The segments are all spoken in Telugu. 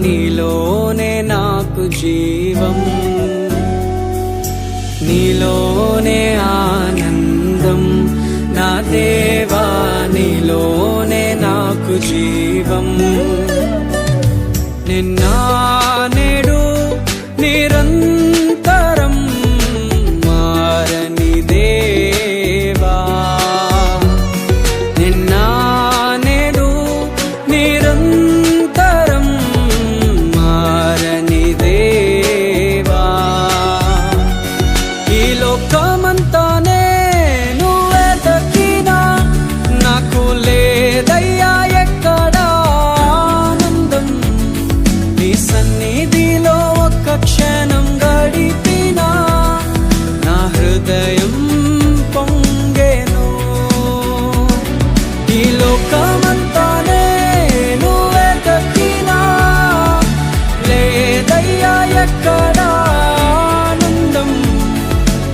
నీలోనే నాకు జీవం, నీలోనే ఆనందం. నా దేవా నీలోనే నాకు జీవం. నిన్న నేడు నిరంతరం మారని దేవా, నిన్న నేడు నిరంతరం మారని దేవా. ఈ లోకమంతానే నువ్వే దక్కినా నాకు లేదయ్యా ఎక్కడా ఆనందం. నీ సన్నిధిలో ఒక్క క్షణం గడిపినా నా హృదయం పొంగెను. ఈ లోకమంతానే నువ్వే దక్కినా లేదయ్యా ఎక్కడా ఆనందం.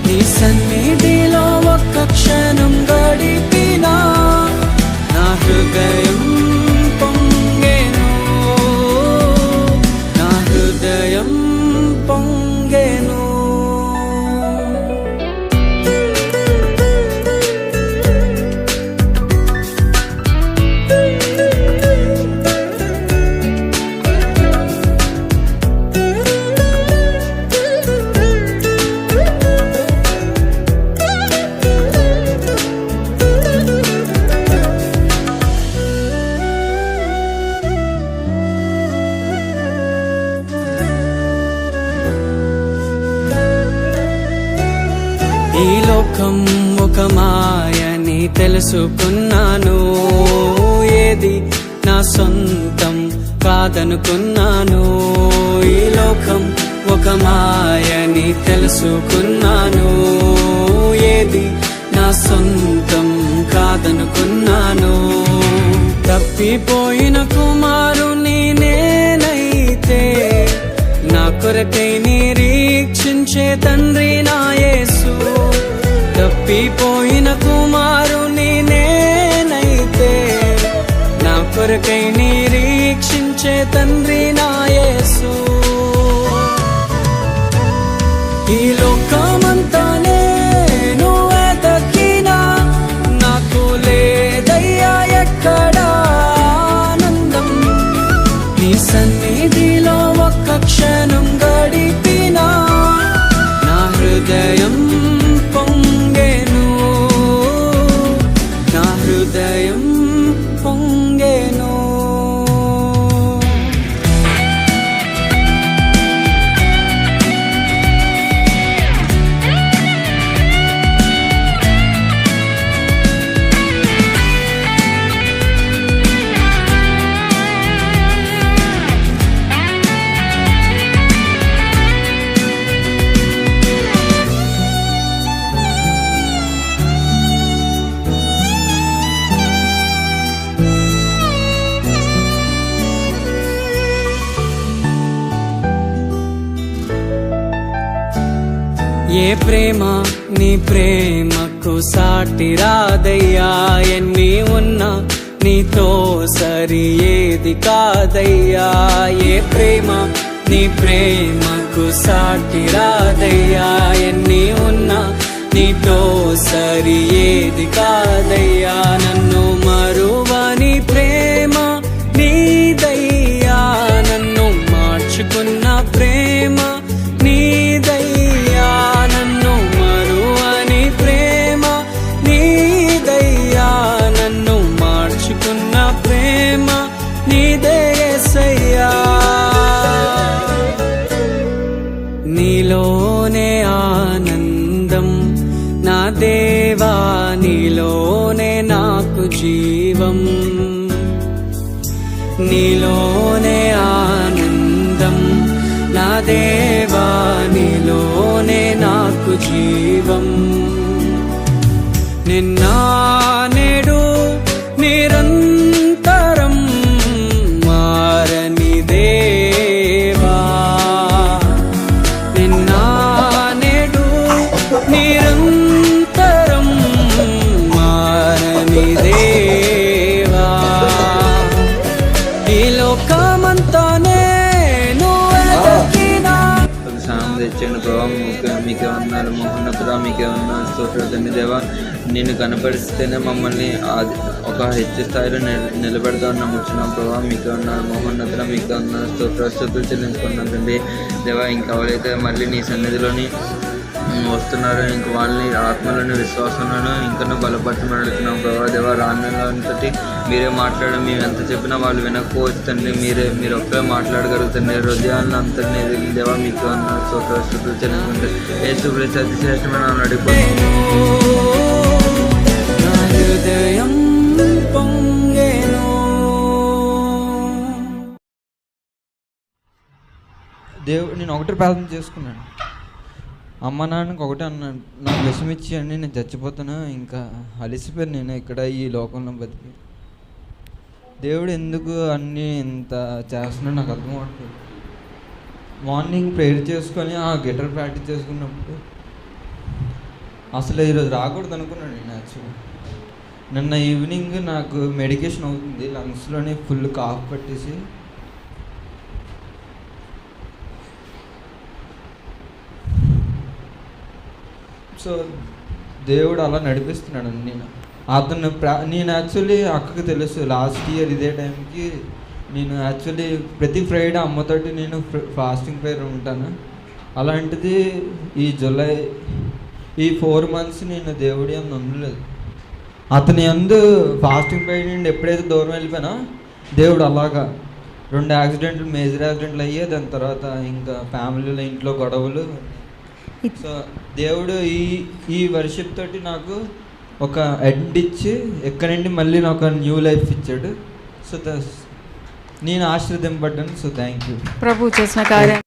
నీ సన్నిధిలో ఒక్క క్షణం గడిపినా నా హృదయం పొంగెను, నా హృదయం పొంగెను. ఈ లోకం ఒక మాయని తెలుసుకున్నాను, ఏది నా సొంతం కాదనుకున్నాను. ఈ లోకం ఒక మాయని తెలుసుకున్నాను, ఏది నా సొంతం కాదనుకున్నాను. తప్పిపోయిన కుమారుని నేనైతే నా కొరకై నిరీక్షించే తండ్రి నా యేసు. తప్పిపోయిన కుమారుని నేనైతే నా కొరకై నిరీక్షించే తండ్రి నా యేసు. ఈ లోకమంతానే నువ్వే దక్కినా నాకు లేదయ్యా ఎక్కడా ఆనందం. నీ సన్నిధిలో ఒక్క క్షణం గడిపినా నా హృదయం పొంగెను, నా హృదయం పొంగెను. ఏ ప్రేమ నీ ప్రేమకు సాటి రాదయ్యా, ఎన్ని ఉన్నా నీతో సరి ఏది కాదయ్యా. ఏ ప్రేమ నీ ప్రేమకు సాటి రాదయ్యా, ఎన్ని ఉన్నా నీతో సరి ఏది కాదయ్యా. నన్ను మరువని ప్రేమ నీదయ్యా, నన్ను మార్చుకున్న ప్రేమ నీదయ్యా. నన్ను మరువని ప్రేమ నీదయ్యా, నన్ను మార్చుకున్న ప్రేమ నీదే యేసయ్యా. నీలోనే ఆనందం నా దేవా, నీలోనే నాకు జీవం, నీలోనే ఆనందం. నా దేవా నీలోనే నాకు జీవం. నిన్న నేడు నిరంతరం మారని దేవా, నిన్న నేడు నిరంతరం మారని దేవా. ఈ లోకమంతానే దయచేయండి ప్రభావ. మీకే వందనాలు మహోన్నతుడా, మీకే వందనాలు స్తోత్రాలు తండ్రి దేవా. నిన్ను కనపరిస్తేనే మమ్మల్ని ఒక హెచ్చు స్థాయిలో నిలబెడతామని నమ్ముతున్నాం ప్రభావ. మీకే వందనాలు మహోన్నతుడా, మీకే వందనాలు స్తోత్రాలు చెల్లించుకున్నాం తండ్రి దేవా. ఇంకా ఎవరైతే మళ్ళీ నీ సన్నిధిలోని వస్తున్నారో ఇంక వాళ్ళని ఆత్మలోని విశ్వాసంలోనూ ఇంకా బలపరచమని అడుగుతున్నాం ప్రభావ దేవా. రానులంతటి మీరే మాట్లాడడం, మేము ఎంత చెప్పినా వాళ్ళు వినకపోవచ్చు తండ్రి. మీరు ఒక్కరే మాట్లాడగలుగుతండి హృదయాలను అంతటినీ దేవా. మీకు అన్న స్తోత్రాలు చెల్లించుకుంటే యేసు క్రీస్తు అతి శ్రేష్టమైన నడిపోయి నా హృదయం పొంగెను. నేను ఒకటి ప్రార్థన చేసుకున్నాను. అమ్మ నాన్నకి ఒకటే అన్నాను, నాకు విషం ఇచ్చేయండి, నేను చచ్చిపోతాను, ఇంకా అలిసిపోయాను నేను ఇక్కడ ఈ లోకంలో బతికి. దేవుడు ఎందుకు అన్నీ ఇంత చేస్తున్నాడు నాకు అర్థం అవుతుంది. మార్నింగ్ ప్రేయర్ చేసుకొని ఆ గిటార్ ప్రాక్టీస్ చేసుకున్నప్పుడు అసలు ఈరోజు రాకూడదు అనుకున్నాను నేను. యాక్చువల్లీ నిన్న ఈవినింగ్ నాకు మెడికేషన్ అవుతుంది, లంగ్స్లోనే ఫుల్ కాఫ్ పట్టేసి సో దేవుడు అలా నడిపిస్తున్నాడు. నేను యాక్చువల్లీ అక్కకి తెలుసు లాస్ట్ ఇయర్ ఇదే టైంకి నేను యాక్చువల్లీ ప్రతి ఫ్రైడే అమ్మతోటి నేను ఫాస్టింగ్ ప్రేయర్ ఉంటాను. అలాంటిది ఈ జూలై ఈ 4 months నేను దేవుడి అందు ఉండలేదు. అతని అందు ఫాస్టింగ్ ప్రేయర్ నుండి ఎప్పుడైతే దూరం వెళ్ళిపోయినా దేవుడు అలాగా 2 యాక్సిడెంట్లు, మేజర్ యాక్సిడెంట్లు అయ్యాయి. దాని తర్వాత ఇంకా ఫ్యామిలీలో ఇంట్లో గొడవలు. సో దేవుడు ఈ వర్షిప్ తోటి నాకు ఒక ఎండ్ ఇచ్చి ఎక్కడి నుండి మళ్ళీ నాకు న్యూ లైఫ్ ఇచ్చాడు. సో నేను ఆశీర్వదింపడ్డాను. So thank you. ప్రభు చేసిన కార్యం